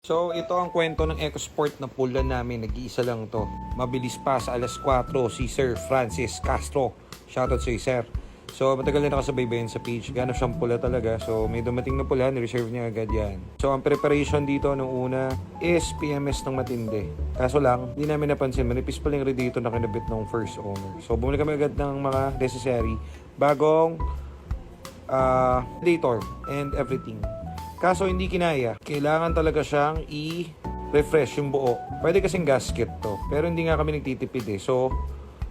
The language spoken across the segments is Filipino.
So, ito ang kwento ng EcoSport na pula namin. Nag-iisa lang to. Mabilis pa sa alas 4, si Sir Francis Castro. Shoutout sa Sir. So, matagal na nakasabay-bayan sa page. Gano'n siyang pula talaga. So, may dumating na pula, ni-reserve niya agad yan. So, ang preparation dito nung una is PMS ng matindi. Kaso lang, hindi namin napansin. Manipis pa lang radiator na kinabit ng first owner. So, bumili kami agad ng mga necessary. Bagong radiator and everything. Kaso hindi kinaya. Kailangan talaga siyang i-refresh yung buo. Pwede kasing gasket to. Pero hindi nga kami nagtitipid eh. So,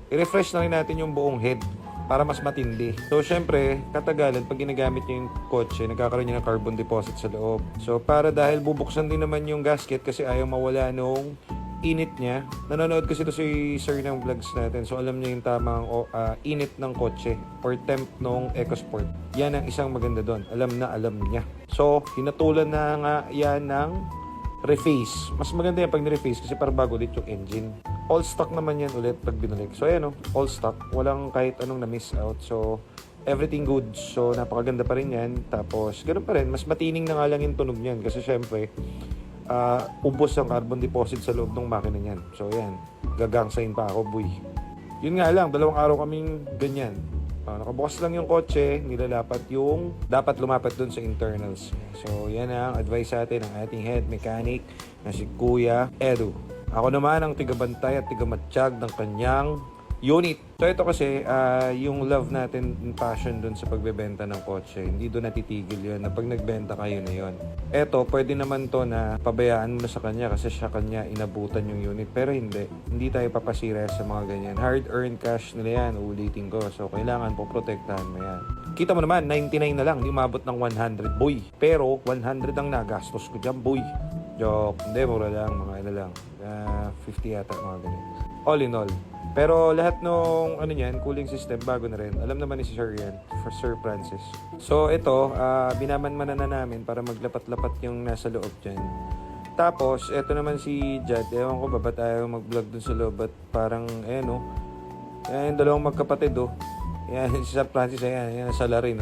i-refresh na rin natin yung buong head para mas matindi. So, syempre, katagalan, pag ginagamit niyo yung kotse, nagkakaroon niya ng carbon deposit sa loob. So, para dahil bubuksan din naman yung gasket kasi ayaw mawala nung init niya. Nanonood kasi ito si Sir ng vlogs natin. So, alam niya yung tamang init ng kotse or temp ng EcoSport. Yan ang isang maganda doon. Alam niya. So, hinatulan na nga yan ng reface. Mas maganda yan pag ni-reface kasi para bago ulit yung engine. All stock naman yan ulit pag binalik. So, ayan o. All stock. Walang kahit anong na-miss out. So, everything good. So, napakaganda pa rin yan. Tapos, ganun pa rin. Mas matining na nga lang yung tunog niyan. Kasi syempre, ubos ang carbon deposit sa loob ng makina niyan. So, ayan. Gagangsain pa ako, boy. Yun nga lang. 2 araw kaming ganyan. Nakabukas lang yung kotse, nilalapat yung dapat lumapat dun sa internals. So, yan ang advice sa atin ng ating head mechanic na si Kuya Edu. Ako naman ang tigabantay at tigamatsyag ng kanyang unit. So, ito kasi, yung love natin and passion dun sa pagbebenta ng kotse, hindi dun natitigil yun na pag nagbenta kayo na yun. Eto, pwede naman to na pabayaan mo na sa kanya kasi siya kanya inabutan yung unit. Pero hindi. Hindi tayo papasira sa mga ganyan. Hard-earned cash nila yan, uulitin ko. So, kailangan po protektahan mo yan. Kita mo naman, 99 na lang, hindi umabot ng 100, boy. Pero, 100 ang nagastos ko dyan, boy. Joke. Hindi, mura lang, mga ano lang. 50 yata, mga ganyan. All in all. Pero lahat nung cooling system bago na rin. Alam naman ni Sir yan, for Sir Francis. So ito, binamanmanan na namin para maglapat-lapat yung nasa loob dyan. Tapos, ito naman si Jad. Ewan ko ba tayo mag-vlog dun sa loob at parang, ayan yung dalawang magkapatid Yan, si Sir Francis, ayan sa lari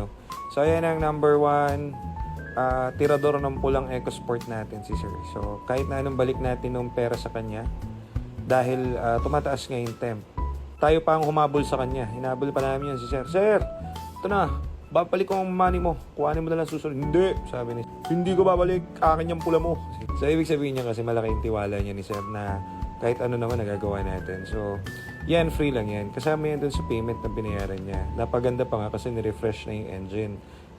So ayan ang number 1 tirador ng pulang EcoSport natin si Sir. So kahit na anong balik natin ng pera sa kanya, dahil tumataas nga yung temp. Tayo pa ang humabol sa kanya. Hinabol pa namin yan si Sir. Sir, ito na. Babalik ko ang money mo. Kuhanin mo na lang susunod. Hindi. Sabi ni hindi ko babalik. Akin yung pula mo. So, ibig sabihin niya kasi malaki yung tiwala niya ni Sir na kahit ano naman nagagawa natin. So, yan, free lang yan. Kasama yan dun sa payment na binayaran niya. Napaganda pa nga kasi ni-refresh na yung engine.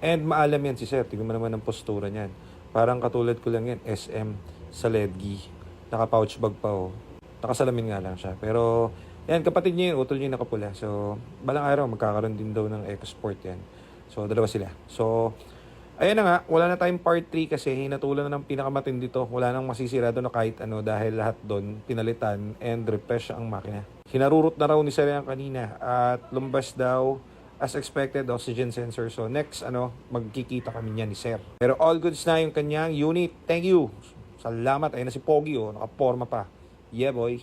And maalam yan si Sir. Tignan mo naman ang postura niyan. Parang katulad ko lang yan, SM sa Ledgi. Naka-pouch bag pa Nakasalamin nga lang siya. Pero, yan, kapatid niya yun, utol niya nakapula. So, balang araw, magkakaroon din daw ng EcoSport yan. So, dalawa sila. So, ayan na nga, wala na tayong part 3 kasi hinatulan na ng pinakamatindi dito. Wala nang masisira doon na kahit ano dahil lahat doon pinalitan and refresh ang makina. Hinarurot na raw ni Sir yan kanina at lumbas daw as expected oxygen sensor. So, next, magkikita kami niya ni Sir. Pero all goods na yung kanyang unit. Thank you. Salamat. Ayun na si Pogi, nakaporma pa. Yeah, boy.